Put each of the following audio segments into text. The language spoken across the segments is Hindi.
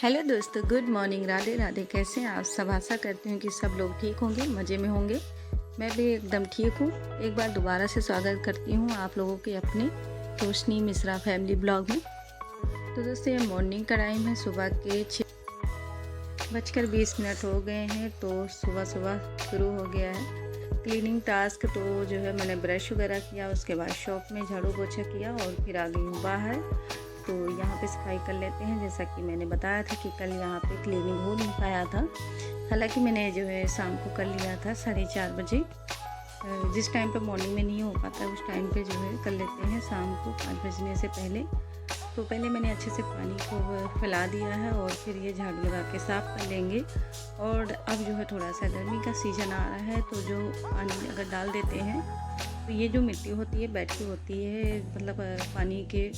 हेलो दोस्तों, गुड मॉर्निंग। राधे राधे। कैसे हैं आप सब? आशा करती हूँ कि सब लोग ठीक होंगे, मज़े में होंगे। मैं भी एकदम ठीक हूँ। एक बार दोबारा से स्वागत करती हूँ आप लोगों के अपने रोशनी मिश्रा फैमिली ब्लॉग में। तो दोस्तों, ये मॉर्निंग का टाइम है। सुबह के 6:20 हो गए हैं। तो सुबह सुबह शुरू हो गया है क्लीनिंग टास्क। तो जो है मैंने ब्रश वगैरह किया, उसके बाद शॉप में झाड़ू पोछा किया और फिर आ गई हूँ बाहर। तो यहाँ पे सफाई कर लेते हैं। जैसा कि मैंने बताया था कि कल यहाँ पे क्लीनिंग हो नहीं पाया था। हालांकि मैंने जो है शाम को कर लिया था 4:30 बजे। जिस टाइम पे मॉर्निंग में नहीं हो पाता उस टाइम पे जो है कर लेते हैं शाम को 5 बजने से पहले। तो पहले मैंने अच्छे से पानी को फैला दिया है और फिर ये झाड़ू लगा के साफ़ कर लेंगे। और अब जो है थोड़ा सा गर्मी का सीज़न आ रहा है, तो जो पानी अगर डाल देते हैं तो ये जो मिट्टी होती है बैठी होती है, मतलब पानी के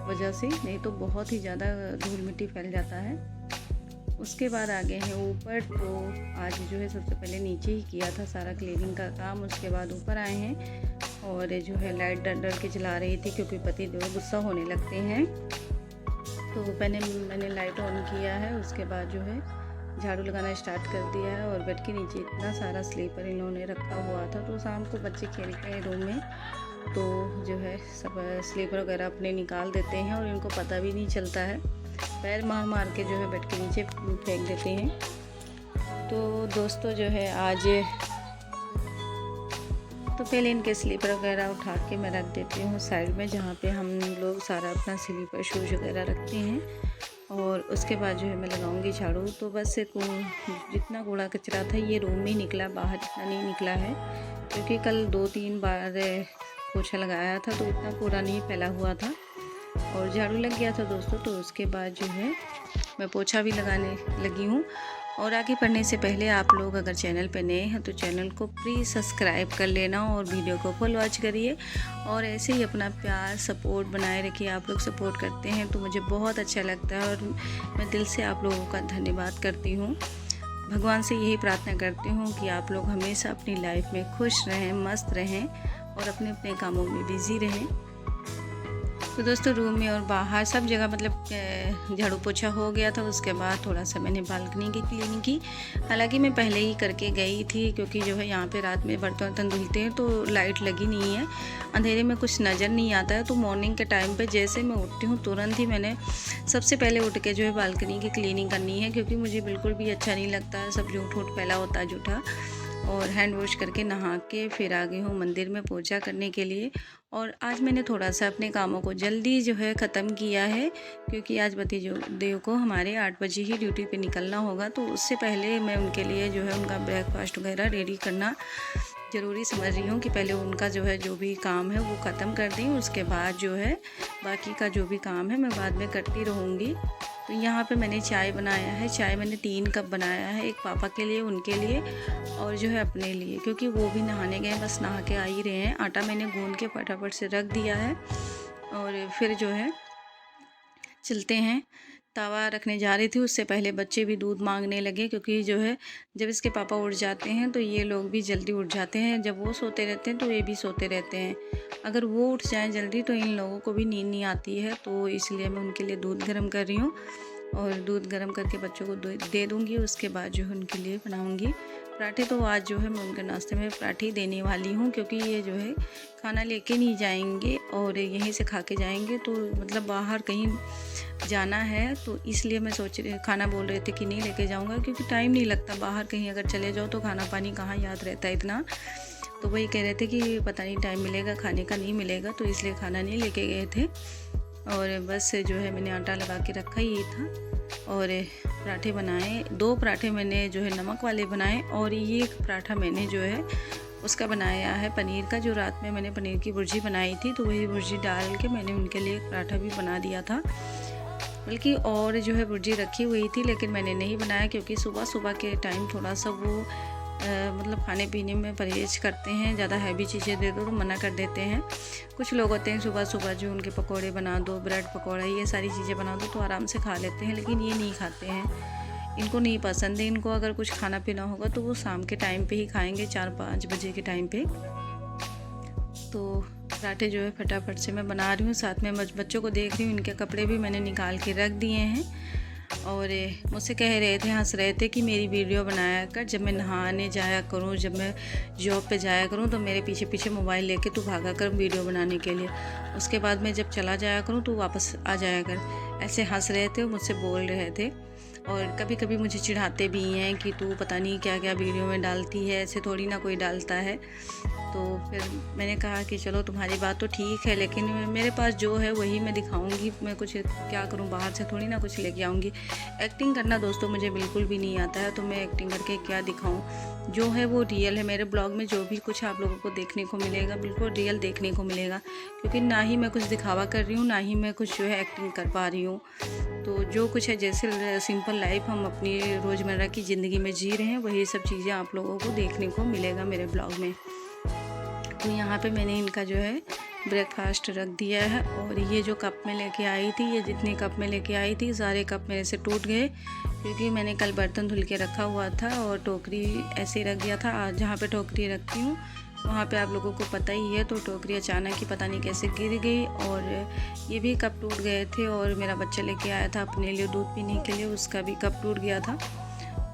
वजह से, नहीं तो बहुत ही ज़्यादा धूल मिट्टी फैल जाता है। उसके बाद आगे हैं ऊपर। तो आज जो है सबसे पहले नीचे ही किया था सारा क्लीनिंग का काम। उसके बाद ऊपर आए हैं और जो है लाइट डर डर के जला रही थी क्योंकि पति जो गुस्सा होने लगते हैं। तो पहले मैंने लाइट ऑन किया है, उसके बाद जो है झाड़ू लगाना स्टार्ट कर दिया है। और बेड के नीचे इतना सारा स्लीपर इन्होंने रखा हुआ था। तो शाम को बच्चे खेलते हैं रूम में, तो जो है सब स्लीपर वगैरह अपने निकाल देते हैं और इनको पता भी नहीं चलता है। पैर मार मार के जो है बेड के नीचे फेंक देते हैं। तो दोस्तों जो है आज तो पहले इनके स्लीपर वगैरह उठा के मैं रख देती हूँ साइड में, जहाँ पे हम लोग सारा अपना स्लीपर शूज़ वगैरह रखते हैं। और उसके बाद जो है मैं लगाऊंगी झाड़ू। तो बस जितना कूड़ा कचरा था ये रूम में ही निकला, बाहर इतना नहीं निकला है क्योंकि कल 2-3 बार पोछा लगाया था तो इतना कूड़ा नहीं फैला हुआ था और झाड़ू लग गया था दोस्तों। तो उसके बाद जो है मैं पोछा भी लगाने लगी हूँ। और आगे बढ़ने से पहले आप लोग अगर चैनल पे नए हैं तो चैनल को प्लीज़ सब्सक्राइब कर लेना और वीडियो को फुल वॉच करिए। और ऐसे ही अपना प्यार सपोर्ट बनाए रखिए। आप लोग सपोर्ट करते हैं तो मुझे बहुत अच्छा लगता है और मैं दिल से आप लोगों का धन्यवाद करती हूँ। भगवान से यही प्रार्थना करती हूँ कि आप लोग हमेशा अपनी लाइफ में खुश रहें, मस्त रहें और अपने अपने कामों में बिज़ी रहें। तो दोस्तों रूम में और बाहर सब जगह मतलब झाड़ू पोछा हो गया था। उसके बाद थोड़ा सा मैंने बालकनी की क्लीनिंग की। हालांकि मैं पहले ही करके गई थी क्योंकि जो है यहाँ पे रात में बर्तन वर्तन धुलते हैं तो लाइट लगी नहीं है, अंधेरे में कुछ नज़र नहीं आता है। तो मॉर्निंग के टाइम पे जैसे मैं उठती हूँ तुरंत ही मैंने सबसे पहले उठ के जो है बालकनी की क्लीनिंग करनी है, क्योंकि मुझे बिल्कुल भी अच्छा नहीं लगता है सब झूठ वूठ फैला होता है जूठा। और हैंड वॉश करके नहा के फिर आ गई हूँ मंदिर में पूजा करने के लिए। और आज मैंने थोड़ा सा अपने कामों को जल्दी जो है ख़त्म किया है क्योंकि आज पति जो देव को हमारे 8 बजे ही ड्यूटी पे निकलना होगा। तो उससे पहले मैं उनके लिए जो है उनका ब्रेकफास्ट वगैरह रेडी करना ज़रूरी समझ रही हूँ कि पहले उनका जो है जो भी काम है वो ख़त्म कर दें। उसके बाद जो है बाकी का जो भी काम है मैं बाद में करती रहूँगी। तो यहाँ पे मैंने चाय बनाया है। चाय मैंने 3 कप बनाया है, एक पापा के लिए, उनके लिए और जो है अपने लिए, क्योंकि वो भी नहाने गए, बस नहा के आ ही रहे हैं। आटा मैंने गूंद के फटाफट से रख दिया है और फिर जो है चलते हैं। तवा रखने जा रही थी, उससे पहले बच्चे भी दूध मांगने लगे क्योंकि जो है जब इसके पापा उठ जाते हैं तो ये लोग भी जल्दी उठ जाते हैं। जब वो सोते रहते हैं तो ये भी सोते रहते हैं। अगर वो उठ जाएं जल्दी तो इन लोगों को भी नींद नहीं आती है। तो इसलिए मैं उनके लिए दूध गर्म कर रही हूँ और दूध गर्म करके बच्चों को दे दूँगी। उसके बाद जो है उनके लिए बनाऊँगी पराठे। तो आज जो है मैं उनके नाश्ते में पराठे देने वाली हूँ क्योंकि ये जो है खाना लेके नहीं जाएंगे और यहीं से खा के जाएंगे। तो मतलब बाहर कहीं जाना है तो इसलिए मैं खाना बोल रहे थे कि नहीं लेके जाऊँगा क्योंकि टाइम नहीं लगता। बाहर कहीं अगर चले जाओ तो खाना पानी कहाँ याद रहता है इतना। तो वही कह रहे थे कि पता नहीं टाइम मिलेगा खाने का, नहीं मिलेगा, तो इसलिए खाना नहीं लेके गए थे। और बस जो है मैंने आटा लगा के रखा ही था और पराठे बनाए। 2 पराठे मैंने जो है नमक वाले बनाए और ये एक पराठा मैंने जो है उसका बनाया है पनीर का। जो रात में मैंने पनीर की भुर्जी बनाई थी तो वही भुर्जी डाल के मैंने उनके लिए एक पराठा भी बना दिया था। बल्कि और जो है भुर्जी रखी हुई थी लेकिन मैंने नहीं बनाया क्योंकि सुबह सुबह के टाइम थोड़ा सा वो मतलब खाने पीने में परहेज़ करते हैं। ज़्यादा हैवी चीज़ें दे दो तो मना कर देते हैं। कुछ लोग होते हैं सुबह सुबह जो उनके पकोड़े बना दो, ब्रेड पकोड़ा, ये सारी चीज़ें बना दो तो आराम से खा लेते हैं, लेकिन ये नहीं खाते हैं, इनको नहीं पसंद है। इनको अगर कुछ खाना पीना होगा तो वो शाम के टाइम पे ही खाएंगे, 4-5 बजे के टाइम पे। तो पराठे जो है फटाफट से मैं बना रही हूँ, साथ में बच्चों को देख रही हूँ। इनके कपड़े भी मैंने निकाल के रख दिए हैं और मुझसे कह रहे थे, हंस रहे थे कि मेरी वीडियो बनाया कर, जब मैं नहाने जाया करूँ, जब मैं जॉब पे जाया करूँ तो मेरे पीछे पीछे मोबाइल लेके तू भागा कर वीडियो बनाने के लिए, उसके बाद मैं जब चला जाया करूँ तो वापस आ जाया कर। ऐसे हंस रहे थे, मुझसे बोल रहे थे और कभी कभी मुझे चिढ़ाते भी हैं कि तू पता नहीं क्या क्या वीडियो में डालती है, ऐसे थोड़ी ना कोई डालता है। तो फिर मैंने कहा कि चलो तुम्हारी बात तो ठीक है, लेकिन मेरे पास जो है वही मैं दिखाऊंगी। मैं कुछ क्या करूं, बाहर से थोड़ी ना कुछ लेके आऊँगी। एक्टिंग करना दोस्तों मुझे बिल्कुल भी नहीं आता है, तो मैं एक्टिंग करके क्या दिखाऊं। जो है वो रियल है। मेरे ब्लॉग में जो भी कुछ आप लोगों को देखने को मिलेगा बिल्कुल रियल देखने को मिलेगा, क्योंकि ना ही मैं कुछ दिखावा कर रही हूँ, ना ही मैं कुछ जो है एक्टिंग कर पा रही हूँ। तो जो कुछ है, जैसे सिंपल लाइफ हम अपनी रोज़मर्रा की ज़िंदगी में जी रहे हैं, वही सब चीज़ें आप लोगों को देखने को मिलेगा मेरे ब्लॉग में। तो यहाँ पे मैंने इनका जो है ब्रेकफास्ट रख दिया है। और ये जो कप में लेके आई थी, ये जितने कप में लेके आई थी सारे कप मेरे से टूट गए, क्योंकि मैंने कल बर्तन धुल के रखा हुआ था और टोकरी ऐसे ही रख दिया था। आज जहाँ पे टोकरी रखती हूँ वहाँ पे आप लोगों को पता ही है, तो टोकरी अचानक ही पता नहीं कैसे गिर गई और ये भी कप टूट गए थे। और मेरा बच्चा लेके आया था अपने लिए दूध पीने के लिए, उसका भी कप टूट गया था।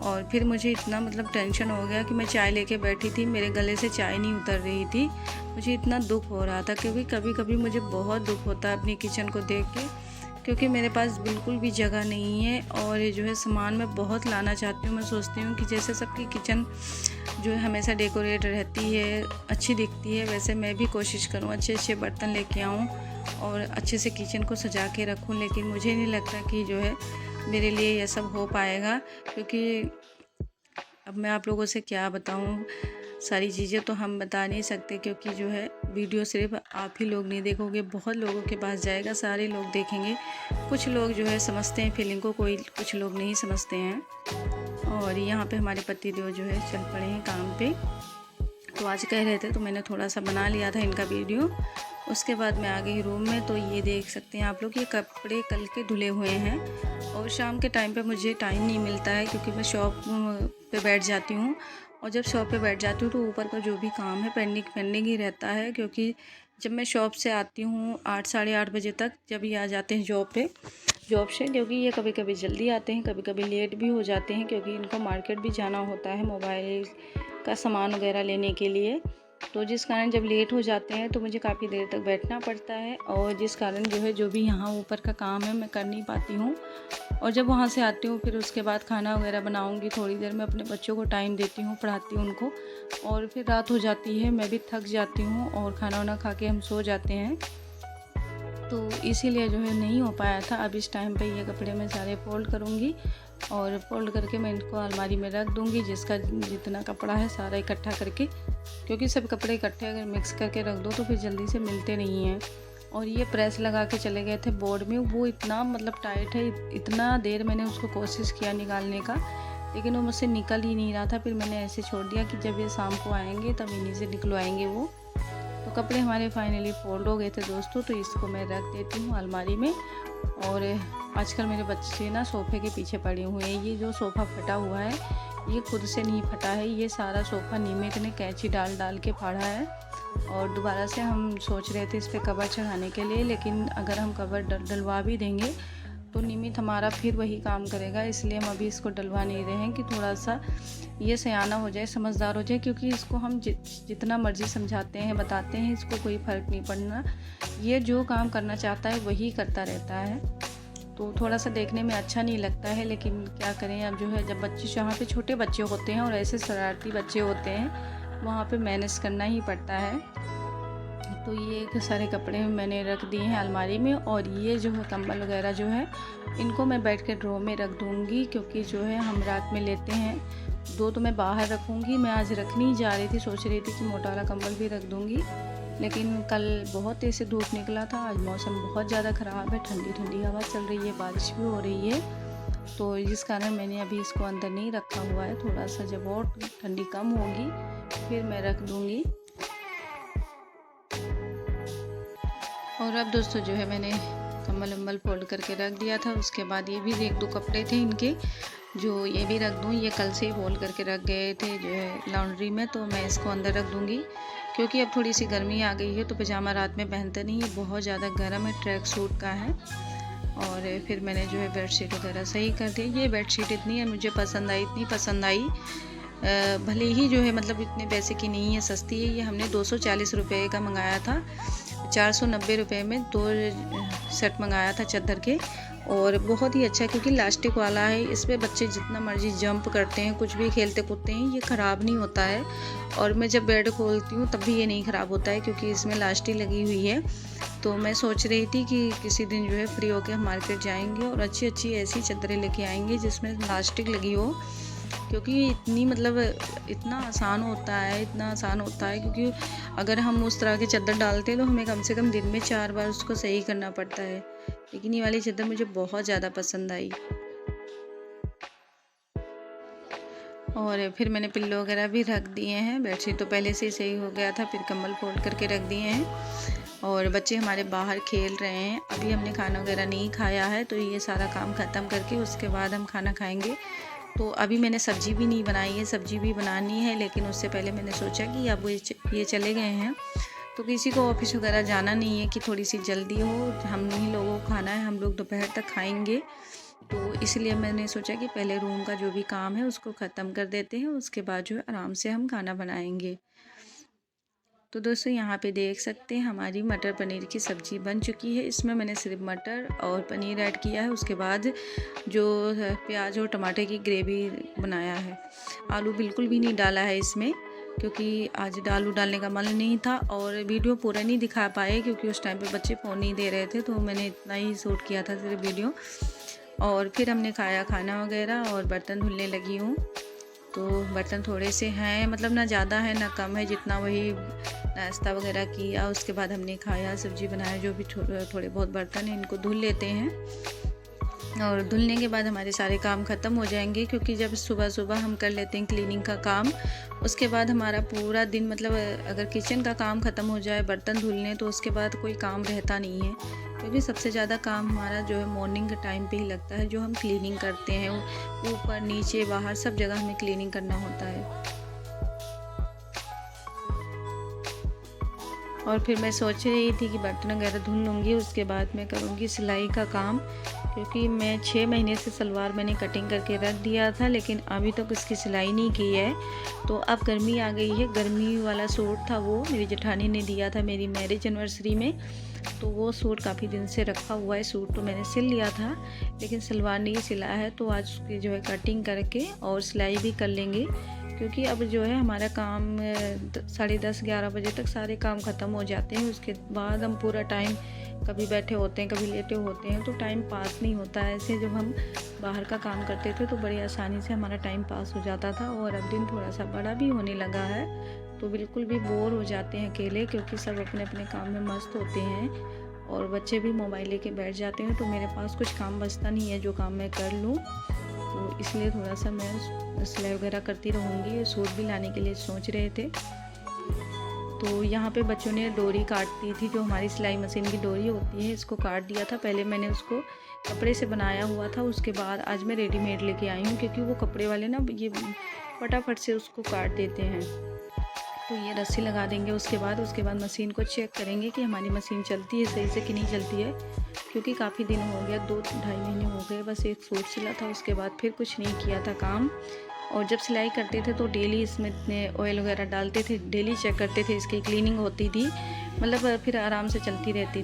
और फिर मुझे इतना टेंशन हो गया कि मैं चाय लेके बैठी थी, मेरे गले से चाय नहीं उतर रही थी। मुझे इतना दुख हो रहा था, क्योंकि कभी कभी मुझे बहुत दुख होता है अपनी किचन को देख के, क्योंकि मेरे पास बिल्कुल भी जगह नहीं है। और ये जो है सामान मैं बहुत लाना चाहती हूँ। मैं सोचती हूँ कि जैसे सबकी किचन जो है हमेशा डेकोरेट रहती है, अच्छी दिखती है, वैसे मैं भी कोशिश करूँ अच्छे अच्छे बर्तन लेके आऊँ और अच्छे से किचन को सजा के रखूँ। लेकिन मुझे नहीं लगता कि जो है मेरे लिए ये सब हो पाएगा, क्योंकि अब मैं आप लोगों से क्या बताऊं। सारी चीज़ें तो हम बता नहीं सकते, क्योंकि जो है वीडियो सिर्फ आप ही लोग नहीं देखोगे, बहुत लोगों के पास जाएगा, सारे लोग देखेंगे। कुछ लोग जो है समझते हैं फीलिंग को, कुछ लोग नहीं समझते हैं। और यहाँ पे हमारे पतिदेव जो है चल पड़े हैं काम पे, तो आज कह रहे थे तो मैंने थोड़ा सा बना लिया था इनका वीडियो। उसके बाद मैं आ गई रूम में। तो ये देख सकते हैं आप लोग, ये कपड़े कल के धुले हुए हैं। और शाम के टाइम पे मुझे टाइम नहीं मिलता है, क्योंकि मैं शॉप पे बैठ जाती हूँ। और जब शॉप पे बैठ जाती हूँ तो ऊपर का जो भी काम है पेंडिंग ही रहता है, क्योंकि जब मैं शॉप से आती हूँ 8 साढ़े 8 बजे तक, जब ये आ जाते हैं जॉब से, क्योंकि ये कभी कभी जल्दी आते हैं, कभी कभी लेट भी हो जाते हैं, क्योंकि इनको मार्केट भी जाना होता है मोबाइल का सामान वगैरह लेने के लिए। तो जिस कारण जब लेट हो जाते हैं तो मुझे काफ़ी देर तक बैठना पड़ता है, और जिस कारण जो भी यहाँ ऊपर का काम है मैं कर नहीं पाती हूँ। और जब वहाँ से आती हूँ फिर उसके बाद खाना वगैरह बनाऊँगी, थोड़ी देर मैं अपने बच्चों को टाइम देती हूँ, पढ़ाती हूँ उनको, और फिर रात हो जाती है, मैं भी थक जाती हूँ और खाना वाना खा के हम सो जाते हैं। तो इसीलिए जो है नहीं हो पाया था। अब इस टाइम पे ये कपड़े मैं सारे फोल्ड करूँगी और फोल्ड करके मैं इनको अलमारी में रख दूँगी, जिसका जितना कपड़ा है सारा इकट्ठा करके, क्योंकि सब कपड़े इकट्ठे अगर मिक्स करके रख दो तो फिर जल्दी से मिलते नहीं हैं। और ये प्रेस लगा के चले गए थे बोर्ड में, वो इतना टाइट है, इतना देर मैंने उसको कोशिश किया निकालने का, लेकिन वो मुझसे निकल ही नहीं रहा था। फिर मैंने ऐसे छोड़ दिया कि जब ये शाम को आएंगे तब इन्हीं से निकलवाएंगे वो। तो कपड़े हमारे फाइनली फोल्ड हो गए थे दोस्तों, तो इसको मैं रख देती हूँ अलमारी में। और आजकल मेरे बच्चे ना सोफ़े के पीछे पड़े हुए हैं। ये जो सोफ़ा फटा हुआ है ये खुद से नहीं फटा है, ये सारा सोफ़ा निमित ने कैंची डाल के फाड़ा है। और दोबारा से हम सोच रहे थे इस पर कवर चढ़ाने के लिए, लेकिन अगर हम कवर डलवा भी देंगे तो निमित हमारा फिर वही काम करेगा, इसलिए हम अभी इसको डलवा नहीं रहे हैं कि थोड़ा सा ये सयाना हो जाए, समझदार हो जाए। क्योंकि इसको हम जितना मर्ज़ी समझाते हैं बताते हैं, इसको कोई फ़र्क नहीं पड़ना। ये जो काम करना चाहता है वही करता रहता है, तो थोड़ा सा देखने में अच्छा नहीं लगता है। लेकिन क्या करें, अब जो है जब बच्चे जहाँ पे छोटे बच्चे होते हैं और ऐसे शरारती बच्चे होते हैं वहाँ पे मैनेज करना ही पड़ता है। तो ये सारे कपड़े मैंने रख दिए हैं अलमारी में। और ये जो है कंबल वगैरह जो है इनको मैं बैठ के ड्रॉ में रख दूँगी, क्योंकि जो है हम रात में लेते हैं। 2 तो मैं बाहर रखूँगी, मैं आज रखनी ही जा रही थी, सोच रही थी कि मोटा वाला कंबल भी रख दूँगी, लेकिन कल बहुत तेज़ से धूप निकला था। आज मौसम बहुत ज़्यादा ख़राब है, ठंडी ठंडी हवा चल रही है, बारिश भी हो रही है, तो जिस कारण मैंने अभी इसको अंदर नहीं रखा हुआ है। थोड़ा सा जब और ठंडी कम होगी फिर मैं रख दूँगी। और अब दोस्तों जो है मैंने कंबल वम्बल फोल्ड करके रख दिया था। उसके बाद ये भी 1-2 कपड़े थे इनके जो ये भी रख दूँ, ये कल से ही फोल्ड करके रख गए थे जो है लॉन्ड्री में, तो मैं इसको अंदर रख दूँगी। क्योंकि अब थोड़ी सी गर्मी आ गई है तो पजामा रात में पहनते नहीं, ये बहुत ज़्यादा गर्म है, ट्रैक सूट का है। और फिर मैंने जो है बेडशीट वगैरह सही कर दी। ये बेडशीट इतनी मुझे पसंद आई, इतनी पसंद आई, भले ही जो है मतलब इतने पैसे की नहीं है, सस्ती है। ये हमने 240 रुपये का मंगाया था, 490 रुपये में 2 सेट मंगाया था चादर के। और बहुत ही अच्छा है क्योंकि लास्टिक वाला है, इस पर बच्चे जितना मर्जी जंप करते हैं, कुछ भी खेलते कूदते हैं, ये ख़राब नहीं होता है। और मैं जब बेड खोलती हूँ तब भी ये नहीं ख़राब होता है क्योंकि इसमें लास्टिक लगी हुई है। तो मैं सोच रही थी कि किसी दिन जो है फ्री होकर हम मार्केट जाएंगे और अच्छी अच्छी ऐसी चादरें लेके आएंगे जिसमें लास्टिक लगी हो, क्योंकि इतनी मतलब इतना आसान होता है, इतना आसान होता है। क्योंकि अगर हम उस तरह की चादर डालते हैं तो हमें कम से कम दिन में 4 बार उसको सही करना पड़ता है। लेकिन ये वाली चादर मुझे बहुत ज़्यादा पसंद आई। और फिर मैंने पिल्लो वगैरह भी रख दिए हैं, बेडशीट तो पहले से ही सही हो गया था, फिर कंबल फोल्ड करके रख दिए हैं। और बच्चे हमारे बाहर खेल रहे हैं। अभी हमने खाना वगैरह नहीं खाया है, तो ये सारा काम ख़त्म करके उसके बाद हम खाना खाएंगे। तो अभी मैंने सब्ज़ी भी नहीं बनाई है, सब्ज़ी भी बनानी है, लेकिन उससे पहले मैंने सोचा कि अब ये चले गए हैं तो किसी को ऑफिस वगैरह जाना नहीं है कि थोड़ी सी जल्दी हो, हम ही लोगों को खाना है, हम लोग दोपहर तक खाएंगे। तो इसलिए मैंने सोचा कि पहले रूम का जो भी काम है उसको ख़त्म कर देते हैं, उसके बाद जो है आराम से हम खाना बनाएंगे। तो दोस्तों यहाँ पे देख सकते हैं हमारी मटर पनीर की सब्ज़ी बन चुकी है। इसमें मैंने सिर्फ मटर और पनीर ऐड किया है, उसके बाद जो प्याज और टमाटर की ग्रेवी बनाया है। आलू बिल्कुल भी नहीं डाला है इसमें, क्योंकि आज आलू डालने का मन नहीं था और वीडियो पूरा नहीं दिखा पाए क्योंकि उस टाइम पे बच्चे फ़ोन नहीं दे रहे थे, तो मैंने इतना ही शूट किया था सिर्फ वीडियो। और फिर हमने खाया खाना वगैरह और बर्तन धुलने लगी हूँ। तो बर्तन थोड़े से हैं, मतलब ना ज़्यादा है ना कम है, जितना वही नाश्ता वगैरह किया उसके बाद हमने खाया, सब्ज़ी बनाया, जो भी थोड़े बहुत बर्तन हैं इनको धुल लेते हैं। और धुलने के बाद हमारे सारे काम ख़त्म हो जाएंगे, क्योंकि जब सुबह सुबह हम कर लेते हैं क्लीनिंग का काम, उसके बाद हमारा पूरा दिन मतलब अगर किचन का काम ख़त्म हो जाए, बर्तन धुलने, तो उसके बाद कोई काम रहता नहीं है। क्योंकि सबसे ज़्यादा काम हमारा जो है मॉर्निंग के टाइम पे ही लगता है, जो हम क्लीनिंग करते हैं, ऊपर नीचे बाहर सब जगह हमें क्लीनिंग करना होता है। और फिर मैं सोच रही थी कि बर्तन वगैरह धुल लूँगी, उसके बाद मैं करूँगी सिलाई का काम, क्योंकि मैं 6 महीने से सलवार मैंने कटिंग करके रख दिया था, लेकिन अभी तक उसकी सिलाई नहीं की है। तो अब गर्मी आ गई है, गर्मी वाला सूट था वो मेरी जेठानी ने दिया था मेरी मैरिज एनिवर्सरी में, तो वो सूट काफ़ी दिन से रखा हुआ है। सूट तो मैंने सिल लिया था लेकिन सलवार नहीं सिला है, तो आज उसकी जो है कटिंग करके और सिलाई भी कर लेंगे, क्योंकि अब जो है हमारा काम 10:30-11 बजे तक सारे काम ख़त्म हो जाते हैं। उसके बाद हम पूरा टाइम कभी बैठे होते हैं, कभी लेटे होते हैं, तो टाइम पास नहीं होता है। ऐसे जब हम बाहर का काम करते थे तो बड़ी आसानी से हमारा टाइम पास हो जाता था। और अब दिन थोड़ा सा बड़ा भी होने लगा है, तो बिल्कुल भी बोर हो जाते हैं अकेले, क्योंकि सब अपने अपने काम में मस्त होते हैं और बच्चे भी मोबाइल लेके बैठ जाते हैं, तो मेरे पास कुछ काम बचता नहीं है जो काम मैं कर लूँ। तो इसलिए थोड़ा सा मैं सिलाई वगैरह करती रहूँगी। सूट भी लाने के लिए सोच रहे थे, तो यहाँ पे बच्चों ने डोरी काट दी थी, जो हमारी सिलाई मशीन की डोरी होती है, इसको काट दिया था। पहले मैंने उसको कपड़े से बनाया हुआ था, उसके बाद आज मैं रेडीमेड लेके आई हूँ, क्योंकि वो कपड़े वाले ना ये फटाफट से उसको काट देते हैं। तो ये रस्सी लगा देंगे, उसके बाद मशीन को चेक करेंगे कि हमारी मशीन चलती है सही से कि नहीं चलती है, क्योंकि काफ़ी दिन हो गया, 2-2.5 महीने हो गए, बस एक सूट सिला था, उसके बाद फिर कुछ नहीं किया था काम। और जब सिलाई करते थे तो डेली इसमें ऑयल वगैरह डालते थे, डेली चेक करते थे, इसकी क्लीनिंग होती थी, मतलब फिर आराम से चलती रहती